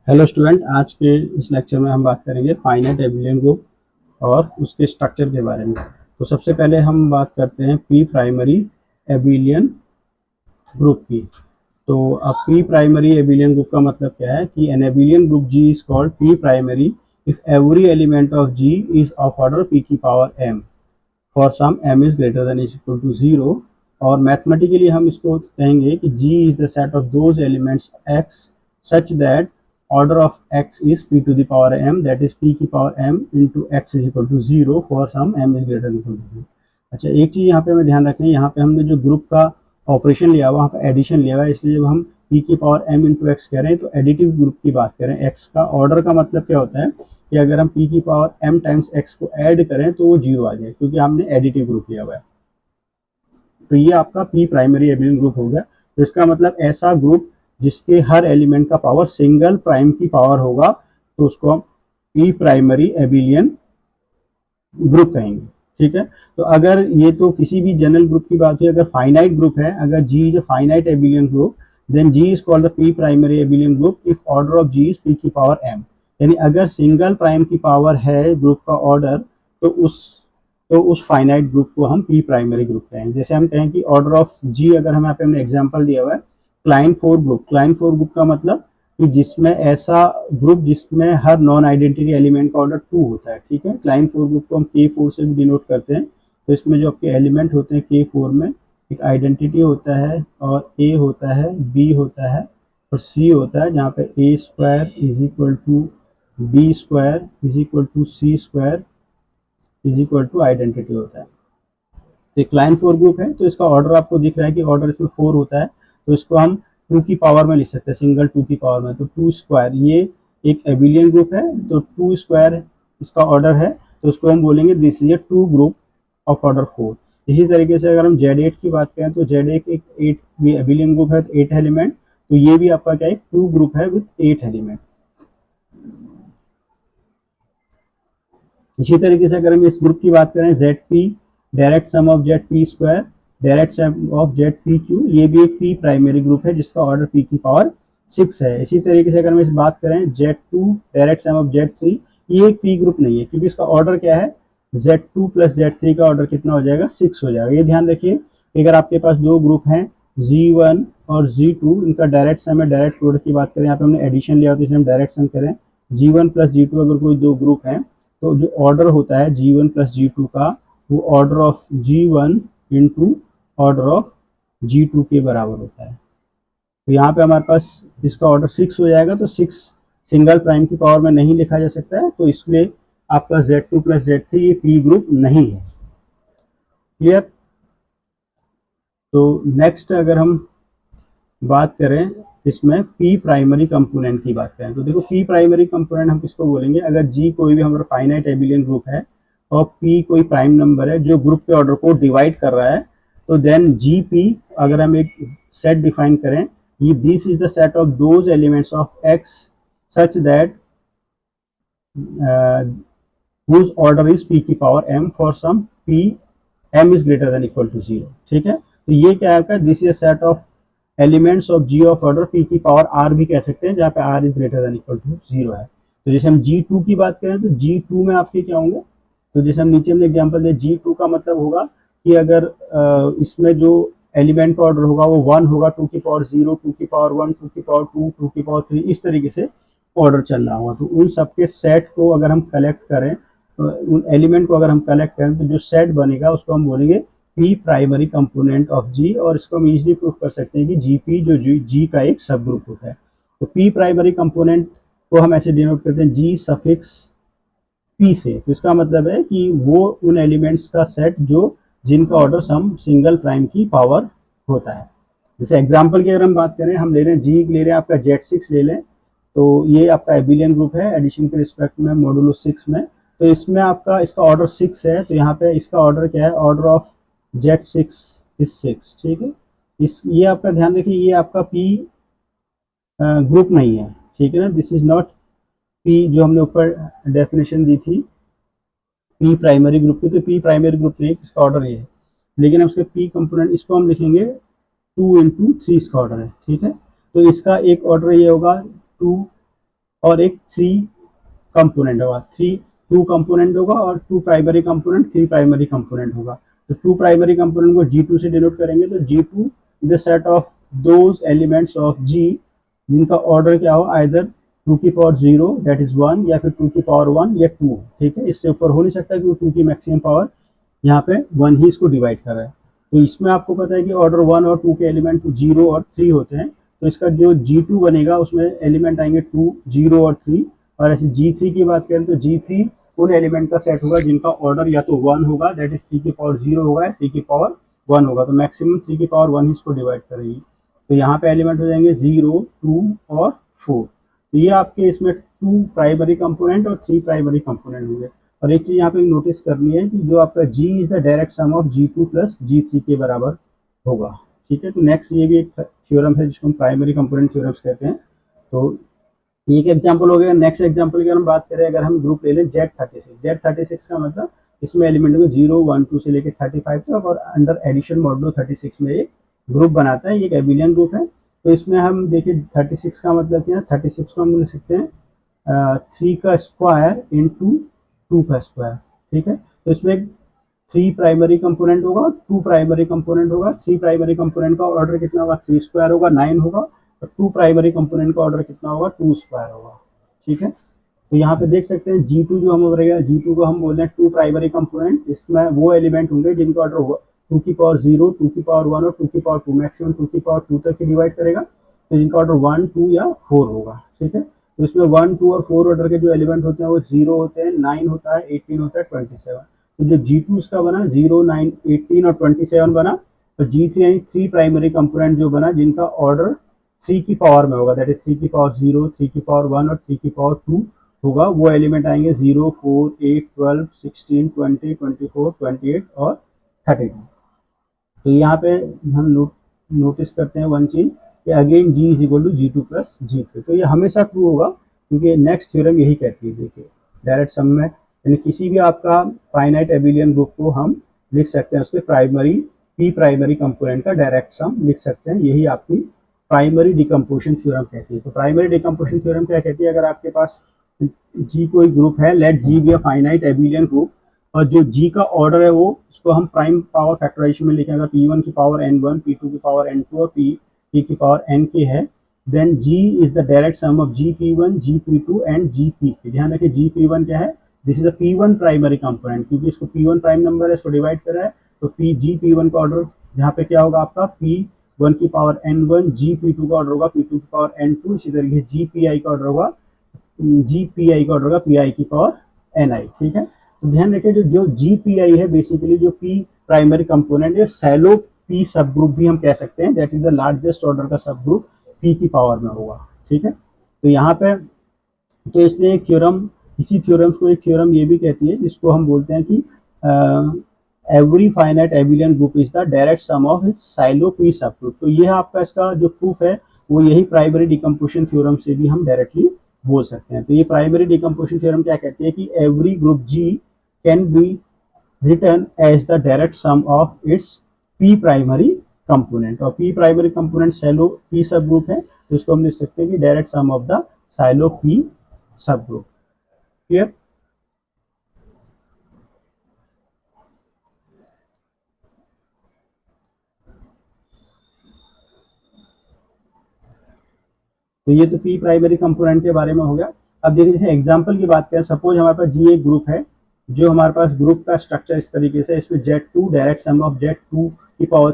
Hello student, आज के इस लेक्चर में हम बात करेंगे फाइनाइट एबिलियन ग्रुप और उसके स्ट्रक्चर के बारे में। तो सबसे पहले हम बात करते हैं पी प्राइमरी एबिलियन ग्रुप की। तो अब पी प्राइमरी एबिलियन ग्रुप का मतलब क्या है कि an abelian group G is called p primary if every element of G is of order p की power m for some m is greater than is equal to 0। और mathematically हम इसको कहेंगे कि g is the set of those elements x such that order of x is p to the power m, that is p की power m into x is equal to 0 for some m is greater than equal to 0। अच्छा, एक चीज़ यहाँ पे हमें ध्यान रखनी है, यहाँ पे हमने जो ग्रुप का ऑपरेशन लिया हुआ, वहाँ पे एडिशन लिया हुआ है, इसलिए जब हम p की पावर m इंटू एक्स कह रहे हैं तो एडिटिव ग्रुप की बात करें। x का ऑर्डर का मतलब क्या होता है कि अगर हम p की पावर m टाइम्स x को ऐड करें तो वो 0 आ जाए, क्योंकि हमने एडिटिव ग्रुप लिया हुआ है। तो ये आपका p प्राइमरी एबिलियन ग्रुप हो गया। तो इसका मतलब ऐसा ग्रुप जिसके हर एलिमेंट का पावर सिंगल प्राइम की पावर होगा, तो उसको हम p प्राइमरी एबिलियन ग्रुप कहेंगे। ठीक है, तो अगर ये तो किसी भी जनरल ग्रुप की बात हुई, अगर फाइनाइट ग्रुप है, अगर g is a finite abelian group, then g is called the p primary abelian group if order of g is p की पावर m। यानी अगर सिंगल प्राइम की पावर है ग्रुप का ऑर्डर, तो उस फाइनाइट ग्रुप को हम p प्राइमरी ग्रुप कहेंगे। जैसे हम कहें कि ऑर्डर ऑफ g, अगर हम यहाँ पे हमने एग्जांपल दिया हुआ है Klein four group. Klein four group का मतलब कि जिसमें ऐसा ग्रुप जिसमें हर नॉन आइडेंटिटी एलिमेंट का ऑर्डर 2 होता है। ठीक है, क्लाइन फोर ग्रुप को हम K4 से भी डिनोट करते हैं। तो इसमें जो आपके एलिमेंट होते हैं K4 में, एक आइडेंटिटी होता है और A होता है, B होता है और C होता है, जहाँ पे A square is equal to B square is equal to C square is equal to identity होता है। तो क्लाइन फोर ग्रुप है, तो इसका ऑर्डर आपको दिख रहा है कि ऑर्डर इसमें 4 होता है। तो इसको हम 2 की पावर में लिख सकते हैं, सिंगल 2 की पावर में। तो 2 स्क्वायर ये एक एबिलियन ग्रुप है, तो 2 स्क्वायर इसका ऑर्डर है, तो उसको हम बोलेंगे this is a 2 group of order 4। इसी तरीके से अगर हम Z8 की बात करें तो Z8 एक 8 भी एबिलियन ग्रुप है, 8 एलिमेंट। तो ये भी आपका क्या है, 2 ग्रुप है विथ 8 एलिमेंट। इसी तरीके से अगर हम इस ग्रुप की बात करें ZP, direct sum of ZP square, direct sum of ZPQ, ये भी एक P प्राइमरी ग्रुप है जिसका ऑर्डर P की पावर 6 है। इसी तरीके से अगर हम इस बात करें Z2, direct sum of Z3, ये एक P ग्रुप नहीं है, क्योंकि इसका ऑर्डर क्या है, Z2 प्लस Z3 का ऑर्डर कितना हो जाएगा, 6 हो जाएगा। ये ध्यान रखिए, अगर आपके पास दो ग्रुप हैं Z1 और Z2, इनका डायरेक्ट सम है, डायरेक्ट प्रोडक्ट की बात करें, यहाँ पे हमने एडिशन लिया तो इसमें हम डायरेक्ट सम करें, G1 प्लस G2 अगर कोई दो ग्रुप है, तो जो ऑर्डर होता है G1 प्लस G2 का, वो order of G1 into order of G2 के बराबर होता है। तो यहाँ पे हमारे पास इसका ऑर्डर 6 हो जाएगा, तो 6 सिंगल प्राइम की पावर में नहीं लिखा जा सकता है, तो इसलिए आपका Z2 प्लस Z3 ये P ग्रुप नहीं है। क्लियर? तो नेक्स्ट अगर हम बात करें इसमें पी प्राइमरी कंपोनेंट की बात करें, तो देखो पी प्राइमरी कंपोनेंट हम किसको बोलेंगे, अगर जी कोई भी हमारा फाइनाइट एबिलियन ग्रुप है और पी कोई प्राइम नंबर है जो ग्रुप के ऑर्डर को डिवाइड कर रहा है, तो देन जी पी, अगर हम एक सेट डिफाइन करें, ये this is the set of those elements of x such that whose order is p की power m for some p m is greater than equal to 0। ठीक है, तो ये क्या है, this is set of elements of g of order p की power r भी कह सकते हैं, जहाँ पे r is greater than equal to 0 है। तो जैसे हम G2 की बात करें तो G2 में आपके क्या होंगे, तो जैसे हम नीचे में एग्जांपल दे, G2 का मतलब होगा कि अगर इसमें जो एलिमेंट का ऑर्डर होगा वो 1 होगा, 2 की पावर 0, 2 की पावर 1, 2 की पावर 2, 2 की पावर 3, इस तरीके से ऑर्डर चल रहा होगा। तो उन सबके सेट को अगर हम कलेक्ट करें, तो उन एलिमेंट को अगर हम कलेक्ट करें, तो जो सेट बनेगा उसको हम बोलेंगे पी प्राइमरी कंपोनेंट ऑफ जी। और इसको हम इजीली प्रूफ कर सकते हैं कि जीपी जो जी का एक सब ग्रुप होता है। तो पी प्राइमरी कंपोनेंट को हम ऐसे डिनोट करते हैं जी सफिक्स पी से। तो इसका मतलब है कि वो उन एलिमेंट्स का सेट जो जिनका ऑर्डर सम सिंगल प्राइम की पावर होता है। जैसे एग्जांपल की अगर हम बात करें, हम ले रहे हैं जी ले रहे हैं आपका Z6 ले लें, तो ये आपका एबिलियन ग्रुप है एडिशन के रिस्पेक्ट में मॉडुलो 6 में। तो इसमें आपका इसका ऑर्डर 6 है, तो यहाँ पे इसका ऑर्डर क्या है, ऑर्डर ऑफ Z6 इज 6। ठीक है, इस ये आपका ध्यान रखिए, ये आपका P ग्रुप नहीं है। ठीक है ना, दिस इज नॉट P जो हमने ऊपर डेफिनेशन दी थी P प्राइमरी ग्रुप की, तो P प्राइमरी ग्रुप नहीं, इसका ऑर्डर ये है। लेकिन हम उसके P कंपोनेंट इसको हम लिखेंगे 2 इंटू 3 इसका ऑर्डर है। ठीक है, तो इसका एक ऑर्डर ये होगा 2 और एक थ्री कंपोनेंट होगा, थ्री टू कंपोनेंट होगा और two primary component, three primary component होगा। तो टू प्राइमरी कंपोनेंट को G2 से डिनोट करेंगे, तो G2 is the set of those elements of G जिनका ऑर्डर क्या हो, आइदर टू की power zero that is one, या फिर टू की पावर वन या टू। ठीक है, इससे ऊपर हो नहीं सकता क्योंकि टू की मैक्सिमम पावर यहाँ पे वन ही इसको डिवाइड कर रहा है। तो इसमें आपको पता है कि ऑर्डर वन और टू के एलिमेंट जीरो और थ्री होते हैं, तो इसका जो G2 बनेगा उसमें एलिमेंट आएंगे टू, जीरो और थ्री। और ऐसे G3 की बात करें तो G3 उन एलिमेंट का सेट होगा जिनका ऑर्डर या तो वन होगा दैट इज थ्री की पावर जीरो होगा, या थ्री की पावर वन होगा, तो मैक्सिमम थ्री की पावर वन ही इसको डिवाइड करेगी। तो यहाँ पे एलिमेंट हो जाएंगे जीरो, टू और फोर। तो ये आपके इसमें टू प्राइमरी कंपोनेंट और थ्री प्राइमरी कंपोनेंट होंगे। और एक चीज यहाँ पे नोटिस करनी है कि जो आपका G is the direct sum of G2 plus G3 के बराबर होगा। ठीक है, तो नेक्स्ट ये भी एक थ्योरम है जिसको हम प्राइमरी कंपोनेंट थ्योरम्स कहते हैं। तो एक एग्जांपल हो गया। नेक्स्ट एग्जांपल की हम बात करें, अगर हम ग्रुप ले लें Z36 का मतलब इसमें एलिमेंट होंगे जीरो, वन, टू से लेकर 35 तक, और अंडर एडिशन मॉडुलो 36 में एक ग्रुप बनाता है, ये एक एबिलियन ग्रुप है। तो इसमें हम देखिए 36 का मतलब क्या है, 36 को हम लिख सकते हैं थ्री का स्क्वायर इंटू टू का स्क्वायर। ठीक है, तो इसमें थ्री प्राइमरी कंपोनेंट होगा, टू प्राइमरी कंपोनेंट होगा। थ्री प्राइमरी कंपोनेंट का ऑर्डर कितना होगा, थ्री स्क्वायर होगा, नाइन होगा। और टू प्राइमरी कंपोनेंट का ऑर्डर कितना होगा, टू स्क्वायर होगा। ठीक है, तो यहाँ पे देख सकते हैं G2 जो हम रहेगा, G2 को हम बोल रहे हैं टू प्राइमरी कंपोनेंट। इसमें वो एलिमेंट होंगे जिनका ऑर्डर होगा टू की पावर जीरो, टू की पावर वन और टू की पावर टू, मैक्सिमम टू की पावर टू तक ही डिवाइड करेगा, तो जिनका ऑर्डर वन, टू या फोर होगा। ठीक है, तो इसमें वन, टू और फोर ऑर्डर के जो एलिमेंट होते हैं वो जीरो होते हैं, नाइन होता है, 18 होता है, 27। तो जो G2 इसका बना जीरो, नाइन, 18 और 27 बना। तो G3 यानी थ्री प्राइमरी कंपोनेंट जो बना जिनका ऑर्डर थ्री की पावर में होगा, दैट इज थ्री की पावर जीरो, थ्री की पावर वन और थ्री की पावर टू होगा। वो एलिमेंट आएंगे जीरो, फोर, एट, 12, 16, 20, 24, 28 और 32। तो यहाँ पे हम नोटिस करते हैं वन चीज कि again G is equal to G2 plus G3। तो ये हमेशा ट्रू होगा क्योंकि नेक्स्ट थ्योरम यही कहती है। देखिए डायरेक्ट सम में यानी किसी भी आपका फाइनाइट एबिलियन ग्रुप को हम लिख सकते हैं उसके प्राइमरी पी प्राइमरी कंपोनेंट का डायरेक्ट सम लिख सकते हैं। यही आपकी प्राइमरी डिकम्पोजिशन थ्योरम कहती है। तो प्राइमरी डिकम्पोजिशन थ्योरम क्या कहती है, अगर आपके पास G कोई ग्रुप है, let G be a finite abelian group, और जो G का ऑर्डर है वो उसको हम प्राइम पावर फैक्टराइजेशन में लिखेंगे, P1 की पावर N1, P2 की पावर N2 और P की पावर Nk है। Then G is the direct sum of GP1, GP2 and GP3। ध्यान रखिए GP1 क्या है, this is the P1 primary component, क्योंकि इसको P1 प्राइम नंबर है, इसको डिवाइड कर रहा है। तो GP1 का ऑर्डर यहाँ पे क्या होगा आपका P1 की पावर N1, GP2 का ऑर्डर होगा P2 की पावर N2, इसी तरीके GPI का ऑर्डर होगा GPI का ऑर्डर होगा PI की पावर NI। ठीक है, तो ध्यान रखिए जो GPI है बेसिकली जो P प्राइमरी कंपोनेंट है, सैलो P सब ग्रुप भी हम कह सकते हैं, that is the largest order का सब ग्रुप P की पावर में होगा। ठीक है, तो यहाँ पे तो इसलिए एक थ्योरम, इसी थ्योरम्स को एक थ्योरम ये भी कहती है जिसको हम बोलते हैं कि every finite abelian group is the direct sum of it's silo P सब ग्रुप। तो ये आपका इसका जो प्रूफ है वो यही प्राइमरी डिकम्पोजिशन थ्योरम से भी हम डायरेक्टली बोल सकते हैं। तो ये प्राइमरी डिकम्पोजिशन थ्योरम क्या कहती है कि every group G can be written as the direct sum of its P primary component. और P primary component Sylow P subgroup है, तो इसको हम लिख सकते हैं कि direct sum of the Sylow P subgroup. Clear? तो ये तो P प्राइमरी कंपोनेंट के बारे में हो गया। अब देखिए जैसे एग्जांपल की बात करें, सपोज हमारे पास G एक ग्रुप है, जो हमारे पास ग्रुप का स्ट्रक्चर इस तरीके से, इसमें Z2 direct sum of Z2 की पावर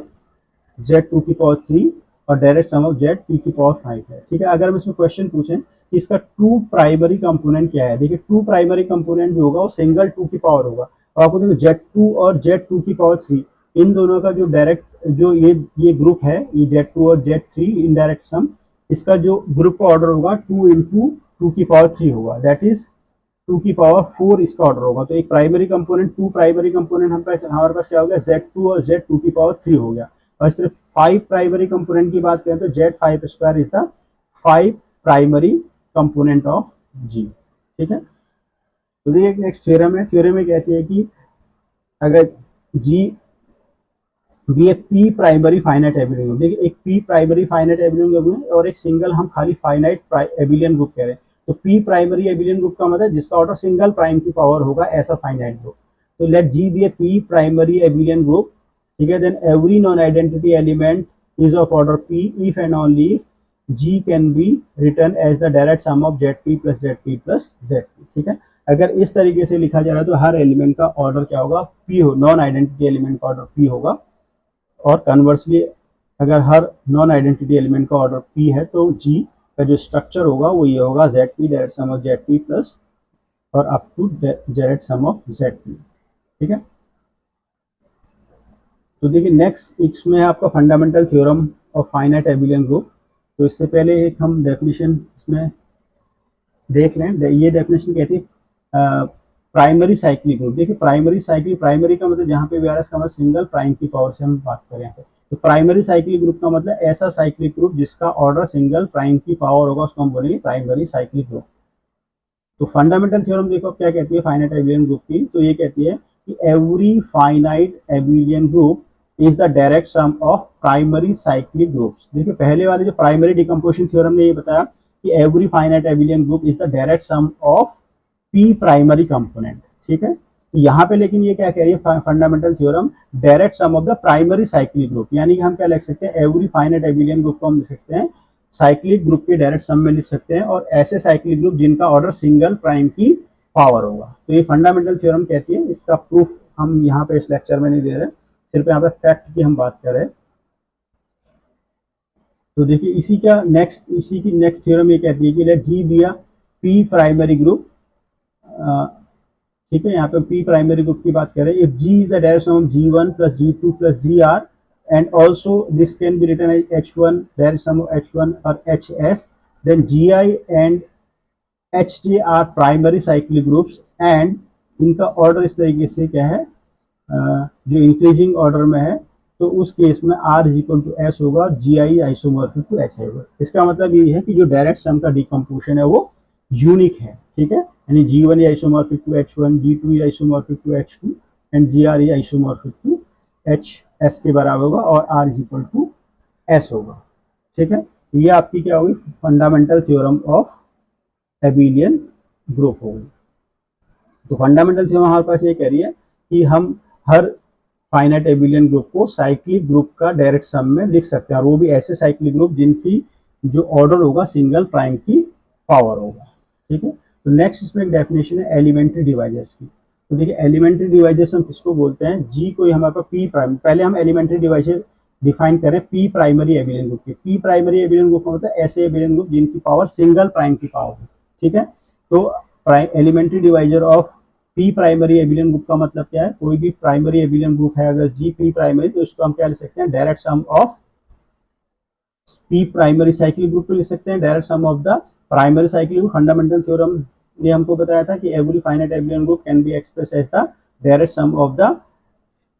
Z2 की पावर 3 और डायरेक्ट सम ऑफ Z2 की पावर 5 है। ठीक है, अगर हम इसमें क्वेश्चन पूछें कि इसका टू प्राइमरी कंपोनेंट क्या है, देखिए टू प्राइमरी कंपोनेंट जो होगा वो सिंगल टू की पावर होगा। और आपको देखो Z2 और Z2 की पावर 3, इन दोनों का जो डायरेक्ट जो ये ग्रुप है, ये Z2 और Z3 इनडायरेक्ट सम, इसका जो ग्रुप का ऑर्डर होगा टू इंटू टू की पावर 3 होगा, दैट इज टू की पावर 4 इसका ऑर्डर होगा। तो एक primary component, two primary component हमारे पास क्या हो गया, Z2 और Z2 की पावर 3 हो गया। और इस तरह 5 प्राइमरी कंपोनेंट की बात करें तो Z5 square is the 5 primary component of G। ठीक है, तो देखिए नेक्स्ट थ्योरम है। थ्योरम में कहती है कि अगर G भी एक P primary finite abelian group, देखिए एक P primary finite abelian group है और एक सिंगल हम खाली फाइनाइट एबिलियन ग्रुप कह रहे हैं। तो पी प्राइमरी एबिलियन ग्रुप का मतलब जिसका ऑर्डर सिंगल प्राइम की पावर होगा, ऐसा फाइनाइट ग्रुप। तो let G be a P primary abelian group, ठीक है। Then every non identity element is of order P if and only if G can be written as the direct sum of Z P plus Z P plus Z P, ठीक है। अगर इस तरीके से लिखा जा रहा है तो हर एलिमेंट का ऑर्डर क्या होगा, पी हो, नॉन आइडेंटिटी एलिमेंट का ऑर्डर पी होगा। और कन्वर्सली अगर हर नॉन आइडेंटिटी एलिमेंट का ऑर्डर पी है तो जी का जो स्ट्रक्चर होगा वो ये होगा Z p direct sum of Z P plus और up to direct sum of Z P, ठीक है। तो देखिए नेक्स्ट इसमें है आपका fundamental theorem of finite abelian group. तो इससे पहले एक हम डेफिनेशन इसमें देख लें। ये डेफिनेशन कहती है प्राइमरी साइक्लिक ग्रुप। देखिए प्राइमरी साइक्लिक, प्राइमरी का मतलब जहाँ पे वीआरएस का मतलब सिंगल प्राइम की पावर से हम बात करें तो प्राइमरी साइक्लिक ग्रुप का मतलब ऐसा साइक्लिक ग्रुप जिसका ऑर्डर सिंगल प्राइम की पावर होगा, उसको हम बोलेंगे प्राइमरी साइक्लिक ग्रुप। तो फंडामेंटल थ्योरम देखो क्या कहती है फाइनाइट एबिलियन ग्रुप की, तो ये कहती है कि every finite abelian group is the direct sum of primary cyclic groups. देखिए पहले वाले जो प्राइमरी डिकम्पोजिशन थ्योरम ने ये बताया कि every finite abelian group is the direct sum of P primary component, ठीक है। तो यहाँ पे लेकिन ये क्या कह रही है fundamental theorem, direct sum of the primary cyclic group, यानी कि हम क्या लिख सकते हैं, एवरी फाइनाइट एबिलियन ग्रुप को हम लिख सकते हैं साइक्लिक ग्रुप के डायरेक्ट सम में लिख सकते हैं, और ऐसे साइक्लिक ग्रुप जिनका ऑर्डर सिंगल प्राइम की पावर होगा। तो ये फंडामेंटल थ्योरम कहती है। इसका प्रूफ हम यहाँ पे इस लेक्चर में नहीं दे रहे, सिर्फ यहाँ पे फैक्ट की हम बात कर रहे हैं। तो देखिए इसी की नेक्स्ट थ्योरम ये कहती है कि let G be a P primary group, ठीक है। यहाँ पे पी प्राइमरी ग्रुप की बात करें, if G is the direct sum of G1 plus G2 plus GR and also this can be written as H1 direct sum of H1 or HS, then GI and HJ are primary cyclic groups and इनका order इस तरीके से क्या है, जो increasing order में है, तो उस केस में R is equal to S होगा, GI आइसोमॉर्फिक टू H होगा। इसका मतलब ये है कि जो डायरेक्ट सम का डिकम्पोजिशन है वो यूनिक है, ठीक है। यानी G1 is isomorphic to H1, G2 is isomorphic to H2 and GR is isomorphic to HS के बराबर होगा और R is equal to S होगा, ठीक है। ये आपकी क्या होगी, fundamental theorem of abelian group होगी। तो फंडामेंटल थ्योरम हमारे पास ये कह रही है कि हम हर फाइनाइट एबिलियन ग्रुप को साइक्लिक ग्रुप का डायरेक्ट सम में लिख सकते हैं, और वो भी ऐसे साइक्लिक ग्रुप जिनकी जो ऑर्डर होगा सिंगल प्राइम की पावर होगा, ठीक है। तो नेक्स्ट इसमें एक डेफिनेशन है एलिमेंट्री डिवाइजर्स की। तो देखिए एलिमेंट्री डिवाइजर्स हम किसको बोलते हैं, जी को हमारे पास पी प्राइम, पहले हम एलिमेंट्री डिवाइजर डिफाइन करें पी प्राइमरी एबिलियन ग्रुप की। पी प्राइमरी एबिलियन ग्रुप का मतलब ऐसे एबिलियन ग्रुप जिनकी पावर सिंगल प्राइम की पावर है, ठीक है। तो elementary divisor of P primary abelian group का मतलब क्या है, कोई भी प्राइमरी एबिलियन ग्रुप है अगर जी पी प्राइमरी, तो इसको हम क्या लिख सकते हैं, direct sum of P primary cyclic group को लिख सकते हैं, direct sum of the primary cyclic group. Fundamental theorem ने हमको बताया था कि every finite abelian group can be express as the direct sum of the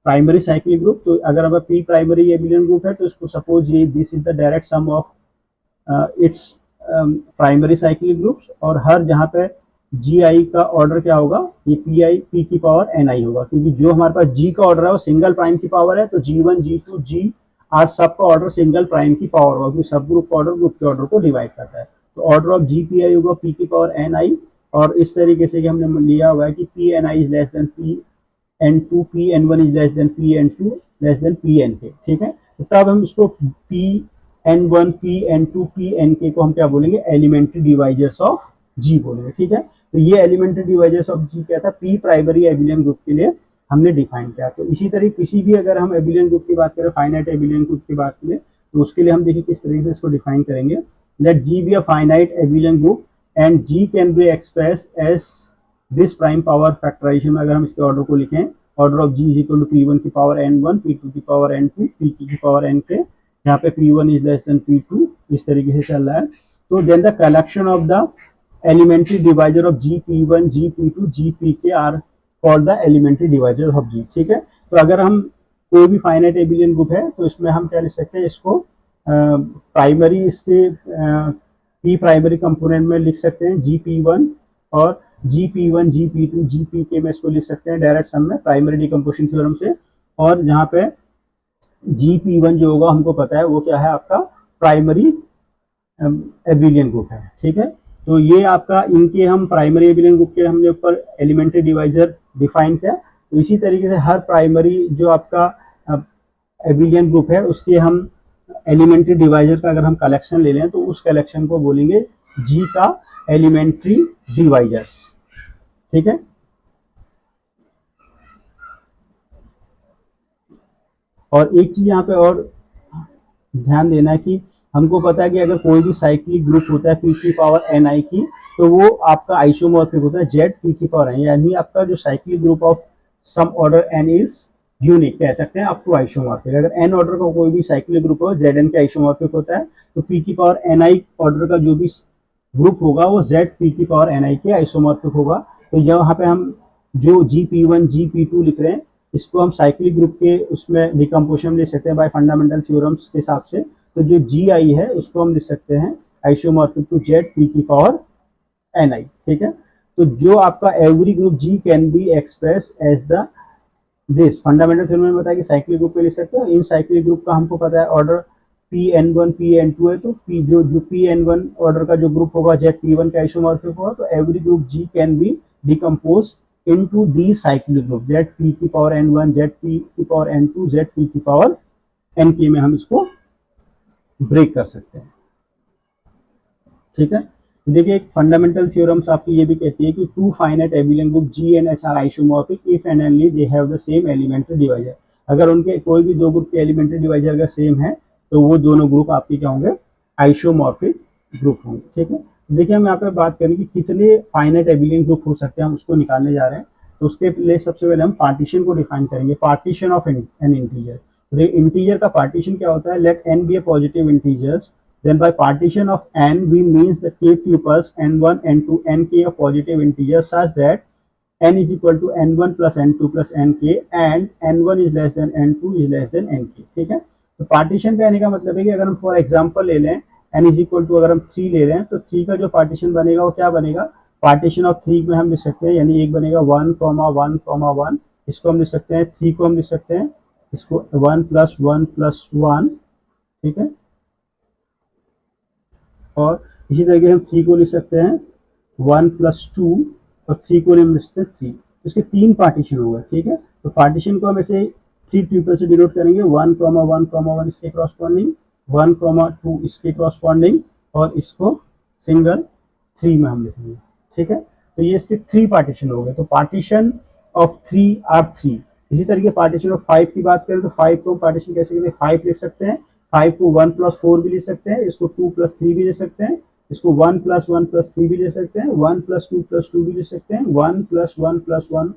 primary cyclic group. तो अगर हमारा पी प्राइमरी एबिलियन ग्रुप है तो इसको सपोज ये this is the direct sum of its primary cyclic groups, और हर जहाँ पे जी आई का ऑर्डर क्या होगा, ये पी आई पी की पावर एन आई होगा, क्योंकि जो हमारे पास जी का ऑर्डर है वो सिंगल प्राइम की पावर है, तो G1 G2 G आर सब का ऑर्डर सिंगल प्राइम की पावर होगा, क्योंकि सब ग्रुप का ऑर्डर ग्रुप के ऑर्डर को डिवाइड करता है। तो order of G P I होगा पी की पावर एन आई, और इस तरीके से कि हमने लिया हुआ है कि P N I is less than P N two, P N one is less than P N two less than P N K, ठीक है। तो तब हम इसको P N one P N two P N K को हम क्या बोलेंगे, एलिमेंट्री डिवाइजर्स ऑफ जी बोलेंगे, ठीक है। तो ये एलिमेंट्री डिवाइजर्स ऑफ जी क्या था, पी प्राइमरी एबिलियन ग्रुप के लिए हमने डिफाइन किया। तो इसी तरह किसी भी अगर हम एबिलियन ग्रुप की बात करें, फाइनाइट एबिलियन ग्रुप की बात करें, तो उसके लिए हम देखिए किस तरीके से इसको डिफाइन करेंगे। Let G be a finite abelian group and G can be express as this prime power factorization में अगर हम इसके ऑर्डर को लिखें, order of G is equal to p one की power n one, p two की power n two, p की power n k, यहाँ पे p one is less than p two, इस तरीके से चल रहा है। तो then the collection of the elementary divisor of G P one G P two G P k are called the elementary divisor of G, ठीक है। तो अगर हम कोई भी फाइनाइट एबिलियन ग्रुप है तो इसमें हम क्या लिख सकते हैं, इसको प्राइमरी इसके पी प्राइमरी कंपोनेंट में लिख सकते हैं जी पी वन, और G P one G P two G P K में इसको लिख सकते हैं डायरेक्ट सम में प्राइमरी डिकम्पोजिशन थ्योरम से। और जहाँ पे जी पी वन जो होगा हमको पता है वो क्या है, आपका प्राइमरी एबिलियन ग्रुप है, ठीक है। तो ये आपका इनके हम प्राइमरी एबिलियन ग्रुप के हमने ऊपर एलिमेंट्री डिवाइजर डिफाइन किया। तो इसी तरीके से हर प्राइमरी जो आपका एबिलियन ग्रुप है उसके हम एलिमेंट्री डिवाइजर का अगर हम कलेक्शन ले लें तो उस कलेक्शन को बोलेंगे जी का एलिमेंट्री डिवाइजर्स। ठीक है, और एक चीज यहाँ पे और ध्यान देना है कि हमको पता है कि अगर कोई भी साइक्लिक ग्रुप होता है पी की पावर एन आई की, तो वो आपका आइसोमॉर्फिक होता है जेड पी की पावर एन, यानी आपका जो cyclic group of some order N is unique कह सकते हैं अप टू आइसोमॉर्फिक। अगर एन ऑर्डर का कोई भी साइक्लिक ग्रुप हो जेड एन के आइसोमॉर्फिक होता है, तो पी की पावर एन आई ऑर्डर का जो भी ग्रुप होगा वो जेड पी की पावर एन आई के आइसोमॉर्फिक होगा। तो यहाँ पे हम जो G P one G P two लिख रहे हैं इसको हम साइक्लिक ग्रुप के उसमें डिकम्पोजिशन ले सकते हैं बाय फंडामेंटल थ्योरम्स के हिसाब से। तो जो जी आई है उसको हम लिख सकते हैं आइसोमॉर्फिक टू जेड पी की पावर एन आई। ठीक है, तो जो आपका every group G can be express as the this fundamental theorem में बताया कि साइक्लिक ग्रुप पे लिख सकते हो। इन साइक्लिक ग्रुप का हमको पता है order P N one P N two है, तो पी जो पी एन वन ऑर्डर का जो ग्रुप होगा जेड पी वन का आइसोमॉर्फिक होगा। तो every group G can be decompose into these cyclic group z p की पावर n1 z p की पावर n2 z p की पावर nk में हम इसको ब्रेक कर सकते हैं। ठीक है, देखिए एक फंडामेंटल थ्योरम्स आपकी ये भी कहती है कि two finite abelian group G and H are isomorphic if and only they have the same elementary divisor. अगर उनके कोई भी दो ग्रुप के एलिमेंट्री डिवाइजर अगर सेम है तो वो दोनों ग्रुप आपके क्या होंगे, आइसोमॉर्फिक ग्रुप होंगे। ठीक है, देखिए हम यहाँ पे बात करें कि कितने फाइनाइट एबिलियन ग्रुप हो सकते हैं, हम उसको निकालने जा रहे हैं। तो उसके लिए सबसे पहले हम पार्टीशन को डिफाइन करेंगे, पार्टीशन ऑफ एन इंटीजर। तो इंटीजर का पार्टीशन क्या होता है, let N be a positive integers, then by partition of n we means the k tuples n1 n2 nk of positive integers such that n is equal to n1 plus n2 plus nk and n1 is less than n2 is less than nk। ठीक है, तो partition कहने का मतलब है कि अगर हम फॉर एग्जांपल ले लें n इज इक्वल टू अगर हम 3 ले रहे हैं तो 3 का जो पार्टीशन बनेगा वो क्या बनेगा, पार्टीशन ऑफ 3 में हम लिख सकते हैं, यानी एक बनेगा 1 1 1, इसको हम लिख सकते हैं 3 को हम लिख सकते हैं इसको 1 प्लस 1 प्लस 1। ठीक है, और इसी तरीके से हम 3 को लिख सकते हैं 1 प्लस 2 और 3 को लिख सकते हैं 3। तो इसके 3 पार्टीशन होगा। ठीक है, तो पार्टीशन को हम ऐसे 3 ट्यूपल से डिनोट करेंगे, 1 1 इसके क्रॉसपॉन्डिंग, 1 2 इसके क्रॉसपॉन्डिंग और इसको सिंगल 3 में हम लिखेंगे। ठीक है, तो ये इसके 3 पार्टीशन हो गए। तो पार्टीशन ऑफ 3 आर 3। इसी तरीके पार्टीशन ऑफ 5 की बात करें तो 5 को पार्टीशन कैसे करते हैं, 5 लिख सकते हैं, 5 को 1 प्लस 4 भी लिख सकते हैं, इसको 2 प्लस 3 भी लिख सकते हैं, इसको 1 प्लस 1 प्लस 3 भी लिख सकते हैं, 1 प्लस 2 प्लस 2 भी लिख सकते हैं, 1 प्लस 1 प्लस 1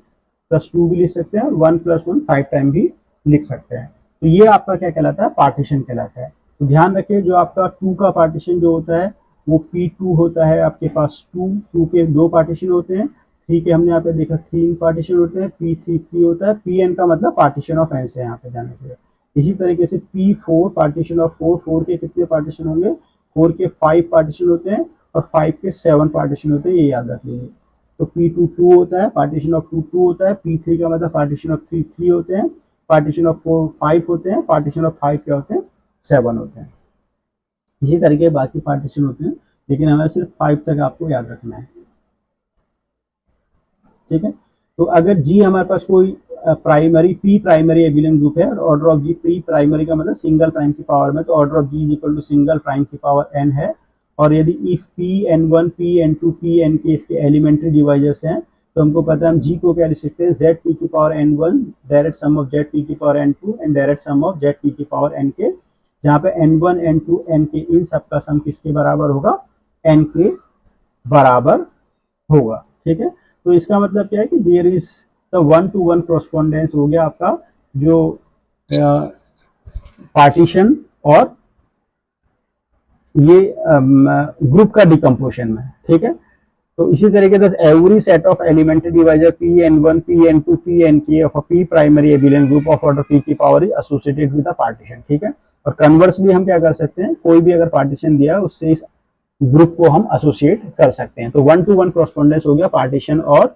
प्लस 2 भी लिख सकते हैं, और 1 प्लस 1 5 टाइम भी लिख सकते हैं। तो ये आपका क्या कहलाता है, पार्टीशन कहलाता है। तो ध्यान रखिए जो आपका 2 का पार्टीशन जो होता है वो P2 होता है आपके पास 2 के 2 पार्टीशन होते हैं, 3 के हमने यहाँ पे देखा 3 पार्टीशन होते हैं, P3 3 होता है, Pn का मतलब पार्टीशन ऑफ एन से यहाँ पे जाने के लिए। इसी तरीके से P4 पार्टीशन ऑफ 4 के कितने पार्टीशन होंगे, 4 के 5 पार्टीशन होते हैं और 5 के 7 पार्टीशन होते हैं, ये याद रख लीजिए। तो P2 2 होता है, पार्टीशन ऑफ 2 2 होता है, P3 का मतलब पार्टीशन ऑफ 3 3 होते हैं, पार्टीशन ऑफ 4 5 होते हैं, पार्टीशन ऑफ 5 क्या होते हैं 7 होते हैं। इसी तरीके बाकी पार्टीशन होते हैं, लेकिन हमें सिर्फ 5 तक आपको याद रखना है। ठीक है, तो अगर जी हमारे पास कोई primary P primary abelian group है और order of G P primary का मतलब सिंगल प्राइम की पावर में, तो order of G is equal to single prime की पावर एन है। और यदि if P N one P N two P N K इसके एलिमेंट्री डिवाइजर्स हैं तो हमको पता है हम जी को क्या लिख सकते हैं, जेड पी की power n one direct sum of Z P की power n two and direct sum of Z P की पावर एन के, जहाँ पे n one n two n k इन सबका सम किसके बराबर होगा, एन के बराबर होगा। ठीक है, तो इसका मतलब क्या है कि there is the 1-to-1 correspondence हो गया आपका जो पार्टीशन और ये ग्रुप का डिकम्पोजिशन में। ठीक है, तो इसी तरीके से every set of elementary divisor Pn1 Pn2 Pnk of a P primary abelian group of order P की power is associated with a partition. ठीक है, और कन्वर्सली हम क्या कर सकते हैं, कोई भी अगर पार्टीशन दिया उससे इस ग्रुप को हम एसोसिएट कर सकते हैं। तो 1-to-1 कॉरस्पॉन्डेंस हो गया पार्टीशन और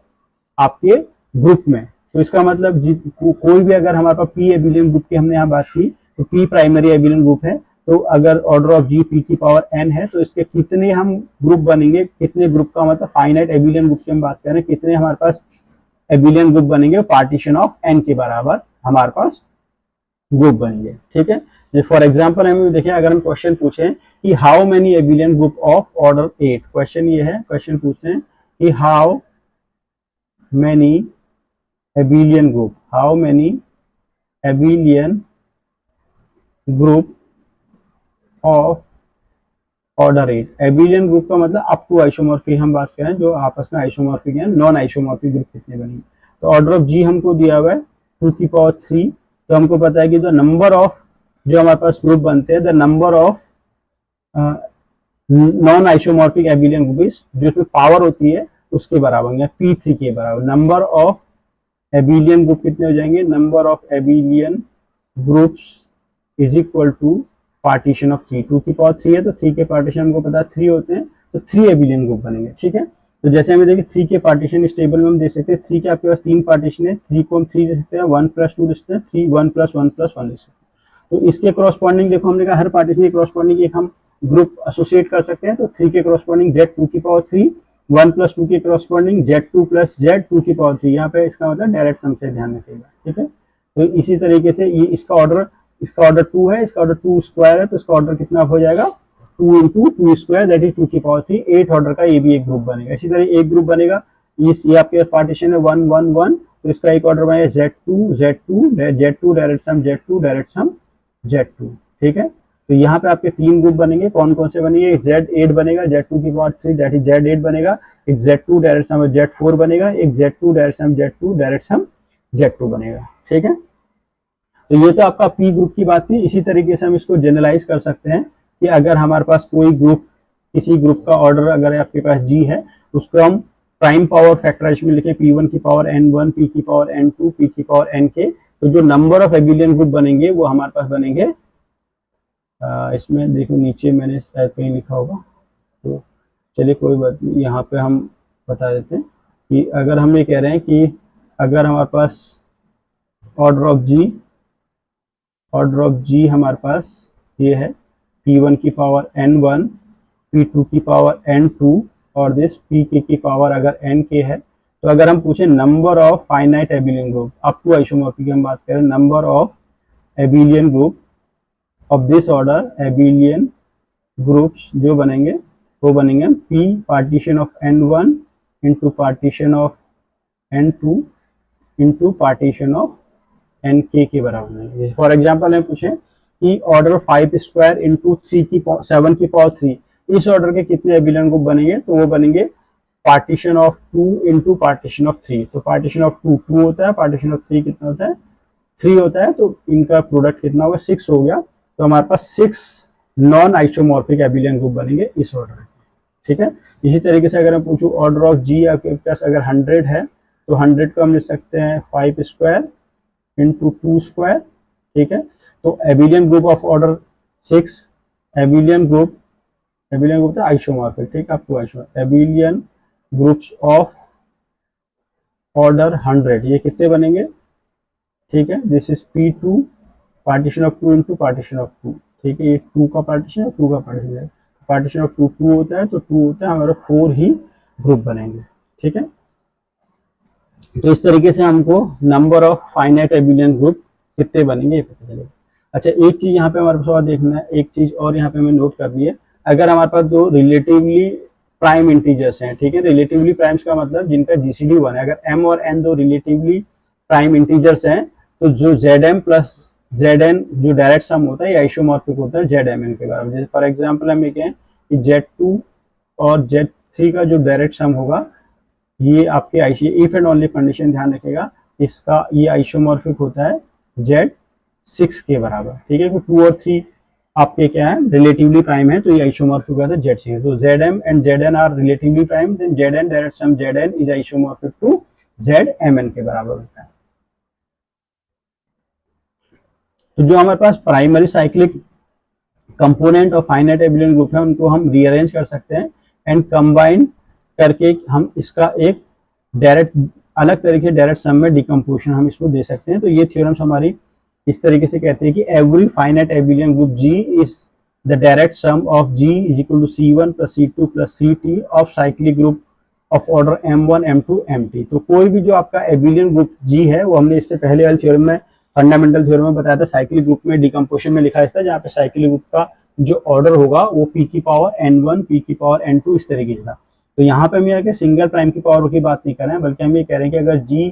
आपके ग्रुप में। तो इसका मतलब कोई भी अगर हमारे पास पी एबिलियन ग्रुप की हमने यहाँ बात की तो पी प्राइमरी एबिलियन ग्रुप है, तो अगर ऑर्डर ऑफ जी पी की पावर एन है तो इसके कितने हम ग्रुप बनेंगे, कितने ग्रुप का मतलब फाइनाइट एबिलियन ग्रुप की हम बात करें, कितने हमारे पास एबिलियन ग्रुप बनेंगे, पार्टीशन ऑफ एन के बराबर हमारे पास ग्रुप बनेंगे। ठीक है, फॉर एग्जाम्पल हमें देखिए, अगर हम क्वेश्चन पूछें कि how many एबिलियन group of order 8, question ये है, क्वेश्चन पूछते हैं कि how many abelian group, how many एबिलियन group of order 8। एबिलियन group का मतलब अप टू आइसोमॉर्फिक हम बात करें, जो आपस में आइसोमॉर्फिक है, नॉन आइसोमॉर्फिक ग्रुप कितने बनेंगे। तो ऑर्डर ऑफ जी हमको दिया हुआ है 2⁻3, तो हमको पता है कि द नंबर ऑफ जो हमारे पास ग्रुप बनते हैं, the number of non isomorphic abelian group जो इसमें पावर होती है उसके बराबर होंगे, P3 के बराबर। नंबर ऑफ एबिलियन ग्रुप कितने हो जाएंगे, number of abelian groups is equal to partition of 3, 2⁻3 है तो 3 के पार्टीशन हमको पता है 3 होते हैं, तो 3 एबिलियन ग्रुप बनेंगे। ठीक है, तो जैसे हमें देखिए 3 के पार्टीशन इस टेबल में हम दे सकते हैं, 3 के आपके पास 3 पार्टीशन है, 3 को हम 3 दे सकते हैं, 1 + 2 दे सकते हैं, 3 1 + 1 + 1 दे सकते हैं। तो इसके क्रॉसपॉन्डिंग देखो, हमने कहा हर पार्टीशन के क्रॉसपॉन्डिंग एक हम ग्रुप एसोसिएट कर सकते हैं, तो 3 के क्रॉसपॉन्डिंग Z 2⁻3, 1 + 2 के क्रॉसपॉन्डिंग Z2 + Z 2⁻3, यहाँ पे इसका मतलब डायरेक्ट सम से ध्यान रखिएगा। ठीक है, तो इसी तरीके से ये इसका ऑर्डर 2 है, इसका ऑर्डर 2 स्क्वायर है, तो इसका ऑर्डर कितना हो जाएगा 2 × 2 स्क्वायर दैट इज 2⁻3, 8 ऑर्डर का ये भी एक ग्रुप बनेगा। इसी तरह एक ग्रुप बनेगा, ये आपके पार्टीशन है 1 1 1, तो इसका एक ऑर्डर बनेगा Z2 Z2 Z2 direct sum Z2 direct sum Z2। ठीक है, तो यहाँ पे आपके 3 ग्रुप बनेंगे, कौन कौन से बनेंगे, एक Z8 बनेगा, Z2⁻3 दैट इज Z8 बनेगा, एक Z2 डायरेक्ट सम Z4 बनेगा, एक Z2 direct sum Z2 direct sum Z2 बनेगा। ठीक है, तो ये तो आपका पी ग्रुप की बात थी। इसी तरीके से हम इसको जनरलाइज कर सकते हैं कि अगर हमारे पास कोई ग्रुप, किसी ग्रुप का ऑर्डर अगर आपके पास जी है, उसको हम प्राइम पावर फैक्टराइजेशन में लिखे P1 की पावर N1, P की पावर N2, P की पावर Nk, तो जो नंबर ऑफ एबिलियन ग्रुप बनेंगे वो हमारे पास बनेंगे, इसमें देखो नीचे मैंने शायद कहीं लिखा होगा, तो चलिए कोई बात नहीं, यहाँ पे हम बता देते हैं कि अगर हम ये कह रहे हैं कि अगर हमारे पास ऑर्डर ऑफ जी हमारे पास ये है P1 की पावर N1, P2 की पावर N2 और दिस Pk की पावर अगर Nk है, तो अगर हम पूछे number of finite abelian group up to isomorphic हम बात करें, number of abelian group of this order, abelian groups जो बनेंगे वो बनेंगे P partition of N1 into partition of N2 into partition of Nk के बराबर है। फॉर एग्जाम्पल हम पूछें कि ऑर्डर 5 स्क्वायर इंटू 7 की पावर 3, इस ऑर्डर के कितने एबिलियन ग्रुप बनेंगे, तो वो बनेंगे partition of 2 into partition of 3। तो पार्टीशन ऑफ 2 होता है, पार्टीशन ऑफ 3 कितना होता है 3 होता है, तो इनका प्रोडक्ट कितना होगा 6 हो गया। तो हमारे पास 6 नॉन आइसोमॉर्फिक एबिलियन ग्रुप बनेंगे इस ऑर्डर में। ठीक है, इसी तरीके से अगर हम पूछूं ऑर्डर ऑफ जी आपके पास अगर 100 है, तो 100 को हम लिख सकते हैं 5 स्क्वायर इंटू 2 स्क्वायर। ठीक है, तो एबिलियन group of order 6, abelian group था आइसोमॉर्फिक। ठीक है, आपको एबिलियन ग्रुप्स ऑफ ऑर्डर 100 ये कितने बनेंगे, ठीक है, this is P2 partition of 2 into partition of 2। ठीक है, ये 2 का पार्टीशन है, 2 का पार्टीशन है, पार्टीशन ऑफ 2 होता है, तो 2 होता है हमारा 4 ही ग्रुप बनेंगे। ठीक है, तो इस तरीके से हमको number of finite abelian group कितने बनेंगे ये पता चलेगा। अच्छा, एक चीज यहाँ पे हमारे पास और देखना है, एक चीज और यहाँ पे हमें नोट करनी है, अगर हमारे पास दो रिलेटिवली प्राइम इंटीजर्स हैं, ठीक है, रिलेटिवली प्राइम्स का मतलब जिनका जीसीडी 1 है, अगर m और n दो रिलेटिवली प्राइम इंटीजर्स हैं, तो जो Zm प्लस Zn जो डायरेक्ट सम होता है ये आइसोमॉर्फिक होता है Zmn के बराबर। जैसे फॉर एग्जांपल हम ये कहें कि Z2 और Z3 का जो डायरेक्ट सम होगा ये आपके इफ एंड ओनली कंडीशन ध्यान रखिएगा, इसका ये आइसोमॉर्फिक होता है Z6 के बराबर। ठीक है, 2 और 3 आपके क्या है रिलेटिवली प्राइम है, तो ये आइसोमॉर्फिक होता है Z6। तो Zm and Zn are relatively prime, then Zn direct sum Zn is isomorphic to Zmn के बराबर होता है। तो जो हमारे पास प्राइमरी साइक्लिक कंपोनेंट और फाइनाइट एबिलियन ग्रुप है उनको हम रीअरेंज कर सकते हैं एंड कंबाइन करके हम इसका एक डायरेक्ट अलग तरीके डायरेक्ट सम में डिकम्पोजिशन हम इसको दे सकते हैं। तो ये थ्योरम्स हमारी इस तरीके से कहते हैं कि every finite abelian group G is the direct sum of G is equal to C1 plus C2 plus Ct of cyclic group of order M1 M2 Mt। तो कोई भी जो आपका एबिलियन ग्रुप G है वो हमने इससे पहले वाले थ्योरम में, फंडामेंटल थ्योरम में बताया था, साइक्लिक ग्रुप में डिकम्पोजिशन में लिखा था, जहाँ पे साइक्लिक ग्रुप का जो ऑर्डर होगा वो p की पावर n1 p की पावर n2 इस तरीके से था। तो यहाँ पे हम ये सिंगल प्राइम की पावर की बात नहीं कर रहे हैं, बल्कि हम ये कह रहे हैं कि अगर G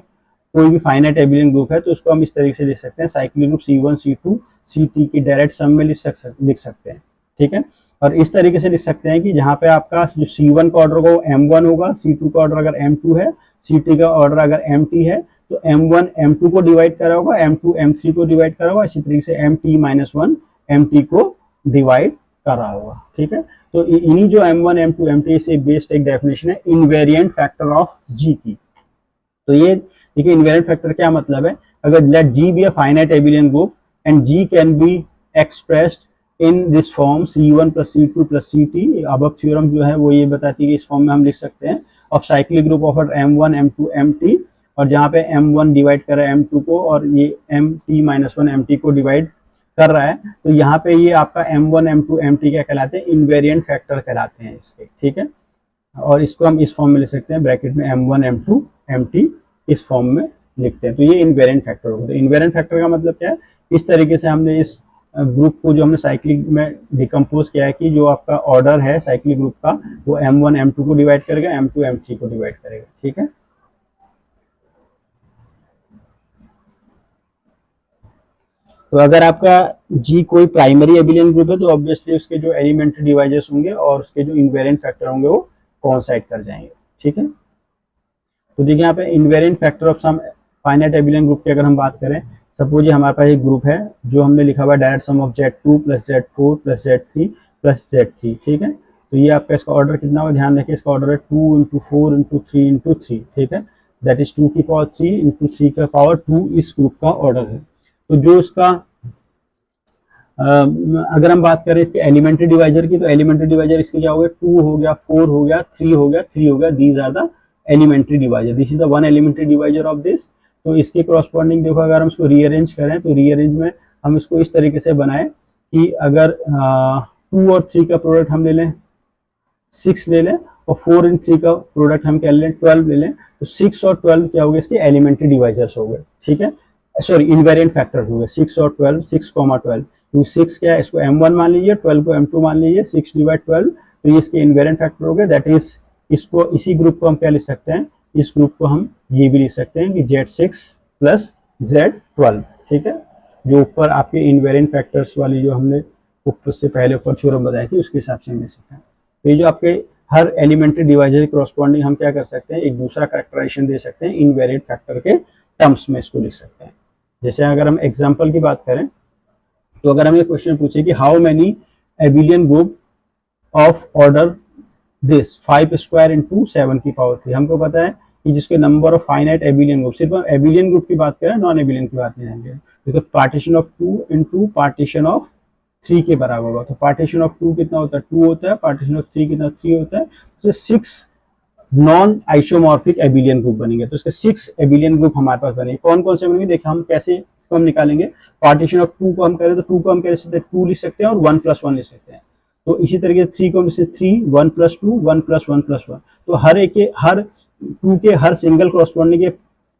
कोई भी फाइनाइट एबिलियन ग्रुप है तो उसको हम इस तरीके से लिख सकते हैं, cyclic group C1 C2 Ct की डायरेक्ट सम में लिख सकते हैं, ठीक है। और इस तरीके से लिख सकते हैं कि जहाँ पे आपका जो C1 का ऑर्डर होगा वो M1 होगा, C2 का ऑर्डर अगर M2 है, Ct का ऑर्डर अगर Mt है, तो M1 M2 को डिवाइड करा होगा, M2 M3 को डिवाइड करा होगा, इसी तरीके से Mt-1 Mt को डिवाइड कर रहा होगा, ठीक है। तो इन्हीं जो M1 M2 Mt से बेस्ड एक डेफिनेशन है इनवेरिएंट फैक्टर ऑफ G की। तो ये देखिए इनवेरिएंट फैक्टर क्या मतलब है, अगर let G be a finite abelian group and G can be expressed in this form C1 plus C2 plus Ct। अब थ्योरम जो है वो ये बताती है कि इस फॉर्म में हम लिख सकते हैं of cyclic group of M1 M2 Mt, और जहाँ पे M1 डिवाइड कर रहा है M2 को और ये Mt-1 Mt को डिवाइड कर रहा है, तो यहाँ पे ये आपका M1 M2 Mt क्या कहलाते हैं, इनवेरिएंट फैक्टर कहलाते हैं इसके, ठीक है। और इसको हम इस फॉर्म में लिख सकते हैं, ब्रैकेट में M1 M2 Mt इस फॉर्म में लिखते हैं, तो ये इनवेरिएंट फैक्टर होगा। तो इनवेरिएंट फैक्टर का मतलब क्या है, इस तरीके से हमने इस ग्रुप को जो हमने साइक्लिक में डिकम्पोज किया है कि जो आपका ऑर्डर है साइक्लिक ग्रुप का वो M1 M2 को डिवाइड करेगा, M2 M3 को डिवाइड करेगा, ठीक है। तो अगर आपका G कोई प्राइमरी एबिलियन ग्रुप है तो ऑब्वियसली उसके जो एलिमेंट्री डिवाइजर्स होंगे और उसके जो इनवेरिएंट फैक्टर होंगे वो कोइंसाइड कर जाएंगे, ठीक है। तो देखिए यहाँ पे invariant factor of some finite abelian group की अगर हम बात करें, सपोज ये हमारे पास एक ग्रुप है जो हमने लिखा हुआ है direct sum of Z2 plus Z4 plus Z3 plus Z3, ठीक है। तो ये आपका इसका ऑर्डर कितना होगा, ध्यान रखिए इसका ऑर्डर है 2 इंटू 4 इंटू 3 इंटू 3, ठीक है। दैट इज 2 की पावर 3 इंटू 3 का पावर 2 इस ग्रुप का ऑर्डर है। तो जो इसका अगर हम बात करें इसके एलिमेंट्री डिवाइजर की, तो एलिमेंट्री डिवाइजर इसके क्या हो गया, 2 हो गया, 4 हो गया, 3 हो गया, 3 हो गया, these are the elementary divisor, this is the one elementary divisor of this. तो इसके क्रॉसपॉन्डिंग देखो, अगर हम इसको रीअरेंज करें तो रीअरेंज में हम इसको इस तरीके से बनाएं कि अगर 2 और 3 का प्रोडक्ट हम ले लें 6 ले लें, और 4 और 3 का प्रोडक्ट हम क्या ले लें 12 ले लें, तो 6 और 12 क्या हो गए, इसके एलिमेंट्री डिवाइजर्स हो गए, ठीक है, सॉरी इनवेरिएंट फैक्टर हो गए 6 और 12, 6,12। तो 6 क्या है, इसको M1 मान लीजिए, 12 को M2 मान लीजिए, 6 डिवाइड 12, तो ये इसके इनवेरिएंट फैक्टर हो गए। दैट इज इसको, इसी ग्रुप को हम क्या लिख सकते हैं, इस ग्रुप को हम ये भी लिख सकते हैं कि Z6 प्लस Z12, ठीक है। जो ऊपर आपके इनवेरिएंट फैक्टर्स वाली जो हमने ऊपर से पहले ऊपर थ्योरम बताई थी उसके हिसाब से हम लिख सकते हैं। तो ये जो आपके हर एलिमेंट्री डिवाइजर करस्पॉन्डिंग हम क्या कर सकते हैं, एक दूसरा कैरेक्टराइजेशन दे सकते हैं, इनवेरिएंट फैक्टर के टर्म्स में इसको लिख सकते हैं। जैसे अगर हम एग्जांपल की बात करें, तो अगर हम ये क्वेश्चन पूछे कि how many एबिलियन group of order this 5 square into 7 की पावर 3, हमको पता है कि जिसके number of finite abelian group, सिर्फ हम एबिलियन ग्रुप की बात करें, नॉन एबिलियन की बात नहीं करेंगे, देखो partition of 2 into partition of 3 के बराबर होगा। तो पार्टीशन ऑफ 2 कितना होता है, 2 होता है, पार्टीशन ऑफ 3 कितना, 3 होता है, तो 6 नॉन आइसोमॉर्फिक एबिलियन ग्रुप बनेंगे। तो इसके 6 एबिलियन ग्रुप हमारे पास बनेंगे। कौन कौन से बनेंगे, देखिए हम कैसे इसको हम निकालेंगे। पार्टीशन ऑफ 2 को हम करें तो 2 को हम कह सकते हैं 2 लिख सकते हैं और 1 प्लस 1 लिख सकते हैं। तो इसी तरीके से 3 को हम 3, 1 प्लस 2, 1 प्लस 1 प्लस 1। तो हर एक के, हर 2 के हर सिंगल करस्पॉन्डिंग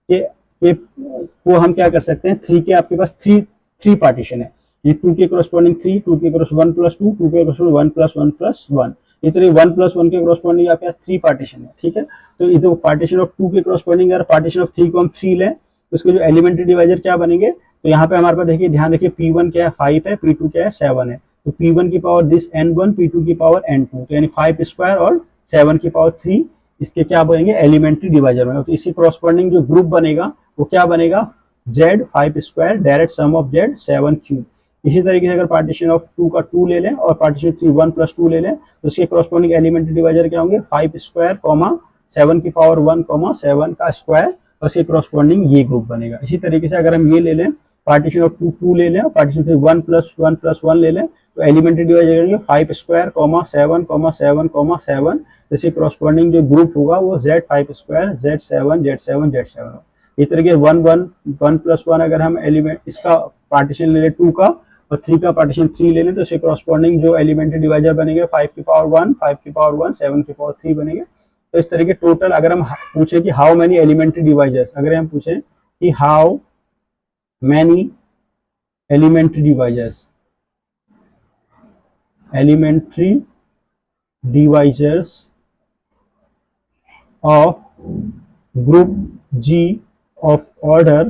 के को हम क्या कर सकते हैं, 3 के आपके पास 3 पार्टीशन है, ये 2 के करस्पॉन्डिंग 3, 2 के करस्पॉन्डिंग 1 प्लस 2, 2 के करस्पॉन्डिंग 1 प्लस 1 प्लस 1, इस तरह 1 प्लस 1 के करस्पॉन्डिंग आपके पास 3 पार्टीशन है, ठीक है। तो इधर पार्टीशन ऑफ 2 के करस्पॉन्डिंग अगर पार्टीशन ऑफ 3 को हम 3 लें तो उसके जो एलिमेंट्री डिवाइजर क्या बनेंगे, तो यहाँ पे हमारे पास देखिए, ध्यान रखिए, P1 क्या है 5 है, P2 क्या है 7 है, तो P1 की पावर दिस N1, P2 की पावर N2, तो यानी 5 स्क्वायर और 7 की पावर 3 इसके क्या बनेंगे, एलिमेंट्री डिवाइजर में। तो इसके करस्पॉन्डिंग जो ग्रुप बनेगा वो क्या बनेगा, Z 5 square direct sum of Z 7 cube. इसी तरीके से अगर पार्टीशन ऑफ 2 का 2 ले लें और पार्टीशन ऑफ 3 1 प्लस 2 ले लें तो इसके करस्पॉन्डिंग एलिमेंट्री डिवाइजर क्या होंगे, 5 स्क्वायर 7 की पावर 1 7 का स्क्वायर, और इसके करस्पॉन्डिंग ये ग्रुप बनेगा। इसी तरीके से अगर हम ये ले लें, पार्टीशन ऑफ 2 ले लें और पार्टीशन ऑफ 1 प्लस 1 ले लें तो एलिमेंट्री डिवाइजर करेंगे 5 स्क्वायर 7 7, तो इसके करस्पॉन्डिंग जो ग्रुप होगा वो Z 5 स्क्वायर Z7 इस तरीके 1 प्लस 1 अगर हम एलिमेंट इसका पार्टीशन ले लें 2 का, और 3 का पार्टीशन 3 ले लें तो इसके कॉरस्पॉन्डिंग जो एलिमेंट्री डिवाइजर बनेंगे 5 की पावर 1, 5 की पावर 1, 7 की पावर 3 बनेंगे। तो इस तरह के टोटल अगर हम पूछे कि हाउ मेनी एलिमेंट्री डिवाइजर्स, अगर हम पूछें कि how many elementary divisors of group G of order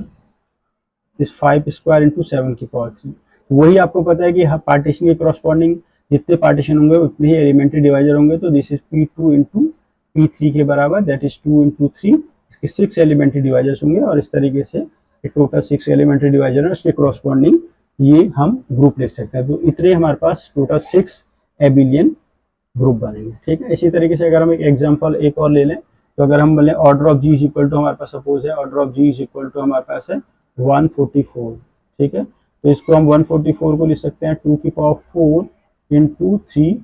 is 5 square into 7 की पावर 3। वही आपको पता है कि पार्टीशन के करस्पॉन्डिंग जितने पार्टीशन होंगे उतने ही एलिमेंट्री डिवाइजर होंगे। तो this is P2 into P3 के बराबर, दैट इज 2 इंटू 3। इसके 6 एलिमेंट्री डिवाइजर्स होंगे और इस तरीके से टोटल 6 एलिमेंट्री डिवाइजर है, उसके करस्पॉन्डिंग ये हम ग्रुप लिख सकते हैं। तो इतने हमारे पास टोटल 6 एबिलियन ग्रुप बनेंगे। ठीक है, इसी तरीके से अगर हम एक एग्जांपल एक और ले लें तो अगर हम बोले order of G is equal to, हमारे पास सपोज है order of G is equal to हमारे पास है 144। ठीक है, तो इसको हम 144 को लिख सकते हैं 2 की पावर 4 इंटू 3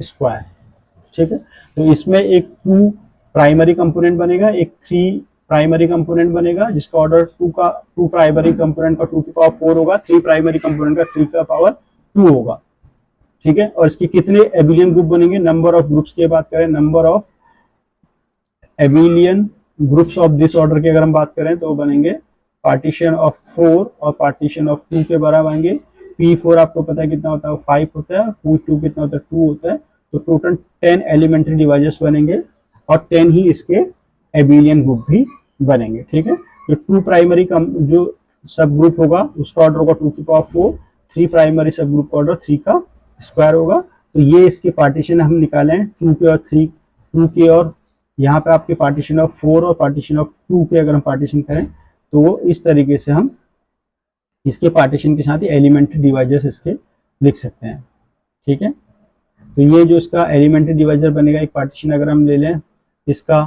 स्क्वायर। ठीक है, तो इसमें एक 2 प्राइमरी कंपोनेंट बनेगा, एक 3 प्राइमरी कंपोनेंट बनेगा जिसका ऑर्डर 2 प्राइमरी कंपोनेंट का 2 की पावर 4 होगा, 3 प्राइमरी कंपोनेंट का 3 का पावर 2 होगा। ठीक है, और इसके कितने एबिलियन ग्रुप बनेंगे, नंबर ऑफ ग्रुप्स की बात करें, number of abelian groups of this order की अगर हम बात करें तो बनेंगे पार्टीशन ऑफ 4 और पार्टीशन ऑफ 2 के बराबर आएंगे। P4 आपको पता है कितना होता है, 5 होता है, P2 कितना होता है, 2 होता है। तो टोटल 10 एलिमेंट्री डिवाइजर्स बनेंगे और 10 ही इसके एबिलियन ग्रुप भी बनेंगे। ठीक है, तो 2 प्राइमरी जो सब ग्रुप होगा उसका ऑर्डर होगा 2 की पावर 4, 3 प्राइमरी सब ग्रुप का ऑर्डर 3 का स्क्वायर होगा। तो ये इसके पार्टीशन हम निकाले हैं 2 के और 3, 2 के और यहाँ पे आपके पार्टीशन ऑफ 4 और पार्टीशन ऑफ 2 के अगर हम पार्टीशन करें तो वो इस तरीके से हम इसके पार्टीशन के साथ ही एलिमेंट्री डिवाइजर्स इसके लिख सकते हैं। ठीक है, तो ये जो इसका एलिमेंट्री डिवाइजर बनेगा, एक पार्टीशन अगर हम ले लें इसका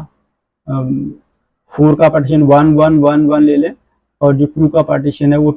4 का पार्टीशन 1 1 1 1 ले लें और जो 2 का पार्टीशन है वो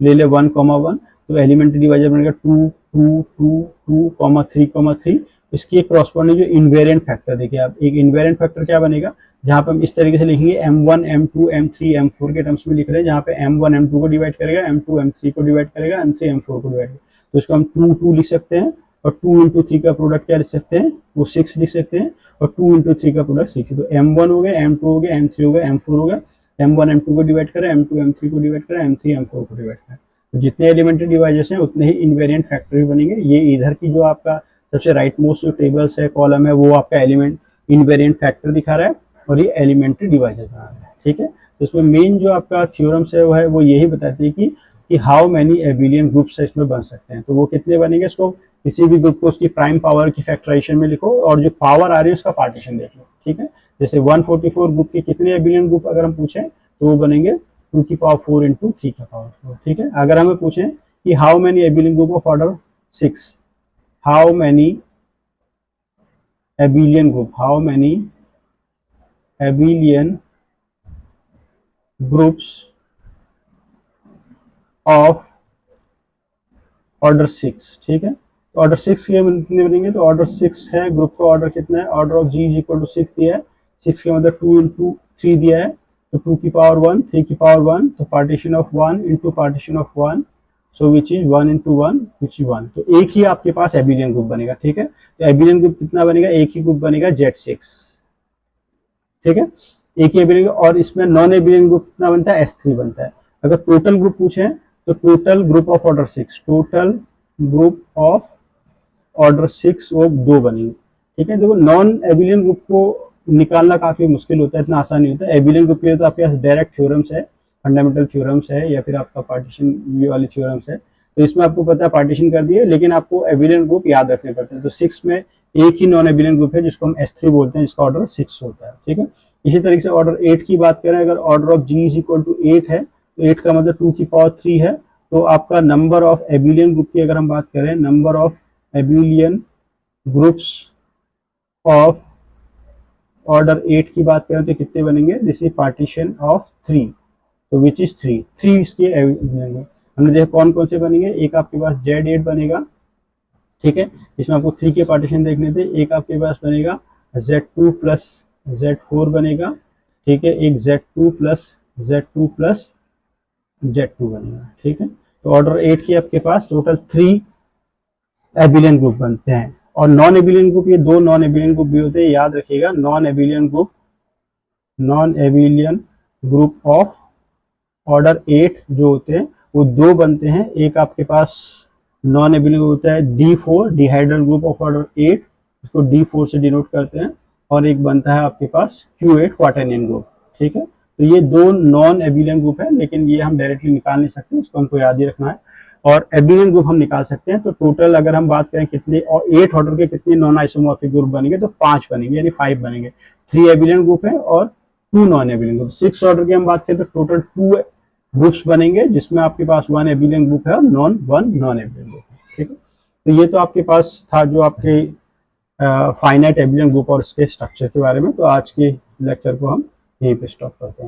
ले ले 1 1, तो एलिमेंट्री डिवाइजर बनेगा 2 2 2 2 3 3। इसकी एक क्रॉसपॉन्डिंग जो इनवेरिएंट फैक्टर देखिए आप, एक इनवेरिएंट फैक्टर क्या बनेगा जहां पे हम इस तरीके से लिखेंगे M1 M2 M3 M4 के टर्म्स में लिख रहे हैं, जहां पे M1 M2 को डिवाइड करेगा, M2 M3 को डिवाइड करेगा, M3 M4 को डिवाइड करेगा। तो इसको हम 2 2 लिख सकते हैं और 2 इंटू 3 का प्रोडक्ट क्या लिख सकते हैं, वो 6 लिख सकते हैं और 2 इंटू 3 का प्रोडक्ट 6। तो M1 हो गया, M2 हो गया, M3 हो गया, M4 हो गया। M1 M2 को डिवाइड करें, M2 M3 को डिवाइड करें, M3 M4 को डिवाइड करें। तो जितने एलिमेंट्री डिवाइजर्स हैं उतने ही इनवेरिएंट फैक्टर भी बनेंगे। ये इधर की जो आपका सबसे राइट मोस्ट जो टेबल्स है कॉलम है वो आपका एलिमेंट इनवेरिएंट फैक्टर दिखा रहा है और ये एलिमेंट्री डिवाइजर बना रहा है। ठीक है, तो इसमें मेन जो आपका थ्योरम्स है वो यही बताती है कि हाउ मैनी एबिलियन ग्रुप्स इसमें बन सकते हैं। तो वो कितने बनेंगे, इसको किसी भी ग्रुप को उसकी प्राइम पावर की फैक्टराइजेशन में लिखो और जो पावर आ रही है उसका पार्टीशन देख लो। ठीक है, जैसे 144 ग्रुप के कितने एबिलियन ग्रुप अगर हम पूछें तो वो बनेंगे 2 की पावर 4 इंटू 3 का पावर 4। ठीक है, अगर हमें पूछें कि how many एबिलियन group of order 6, how many abelian group, how many एबिलियन groups of order 6। ठीक है, तो ऑर्डर 6 के कितने बनेंगे, तो ऑर्डर 6 है, ग्रुप का ऑर्डर कितना है, order of G is equal to 6 दिया है, 6 के मतलब 2 इंटू 3 दिया है, तो 2 की पावर 1, 3 की पावर 1, तो partition of 1 into partition of 1, so which is 1 into 1 which is 1। तो एक ही आपके पास एबिलियन ग्रुप बनेगा। ठीक है, तो एबिलियन ग्रुप कितना बनेगा, एक ही ग्रुप बनेगा Z6। ठीक है, एक ही एबिलियन, और इसमें नॉन एबिलियन ग्रुप कितना बनता है, S3 बनता है। अगर टोटल ग्रुप पूछे तो total group of order 6, total group of order 6 वो 2 बनेंगे। ठीक है, देखो नॉन एबिलियन ग्रुप को निकालना काफी मुश्किल होता है, इतना आसान नहीं होता है। एबिलियन ग्रुप के लिए तो आपके पास डायरेक्ट थ्योरम्स है, फंडामेंटल थ्योरम्स है या फिर आपका पार्टीशन वाली थ्योरम्स है, तो इसमें आपको पता है पार्टीशन कर दिए, लेकिन आपको एबिलियन ग्रुप याद रखने पड़ते हैं। तो 6 में एक ही नॉन एबिलियन ग्रुप है जिसको हम S3 बोलते हैं, जिसका ऑर्डर 6 होता है। ठीक है, इसी तरीके से ऑर्डर 8 की बात करें, अगर order of G is equal to 8 है तो 8 का मतलब 2 की पावर 3 है, तो आपका नंबर ऑफ एबिलियन ग्रुप की अगर हम बात करें, number of abelian groups of order 8 की बात करें तो कितने बनेंगे, दिस इज पार्टीशन ऑफ 3, तो विच इज 3 इसके बनेंगे। हमने देखा कौन कौन से बनेंगे, एक आपके पास Z8 बनेगा। ठीक है, इसमें आपको 3 के पार्टीशन देखने थे। एक आपके पास बनेगा Z2 प्लस Z4 बनेगा। ठीक है, एक Z2 plus Z2 plus Z2 बनेगा। ठीक है, तो ऑर्डर 8 के आपके पास टोटल 3 एबिलियन ग्रुप बनते हैं। और नॉन एबिलियन ग्रुप, ये 2 नॉन एबिलियन ग्रुप भी होते हैं, याद रखिएगा। नॉन एबिलियन ग्रुप ऑफ ऑर्डर 8 जो होते हैं वो 2 बनते हैं। एक आपके पास नॉन एबिलियन होता है D4 डिहाइड्रल ग्रुप ऑफ ऑर्डर 8, इसको D4 से डिनोट करते हैं। और एक बनता है आपके पास Q8 क्वाटरनियन ग्रुप। ठीक है, तो ये 2 नॉन एबिलियन ग्रुप है, लेकिन ये हम डायरेक्टली निकाल नहीं सकते, इसको हमको याद ही रखना है। और एबिलियन ग्रुप हम निकाल सकते हैं। तो टोटल अगर हम बात करें कितने, और 8 ऑर्डर के कितने नॉन आइसोमॉर्फिक ग्रुप बनेंगे, तो 5 बनेंगे, यानी 5 बनेंगे। 3 एबिलियन ग्रुप है और 2 नॉन एबिलियन ग्रुप। 6 ऑर्डर की हम बात करें तो टोटल 2 ग्रुप्स बनेंगे, जिसमें आपके पास 1 एबिलियन ग्रुप है और 1 नॉन एबिलियन ग्रुप है। ठीक है, तो ये तो आपके पास था जो आपके फाइनाइट एबिलियन ग्रुप और इसके स्ट्रक्चर के बारे में। तो आज के लेक्चर को हम यहीं पे स्टॉप करते हैं।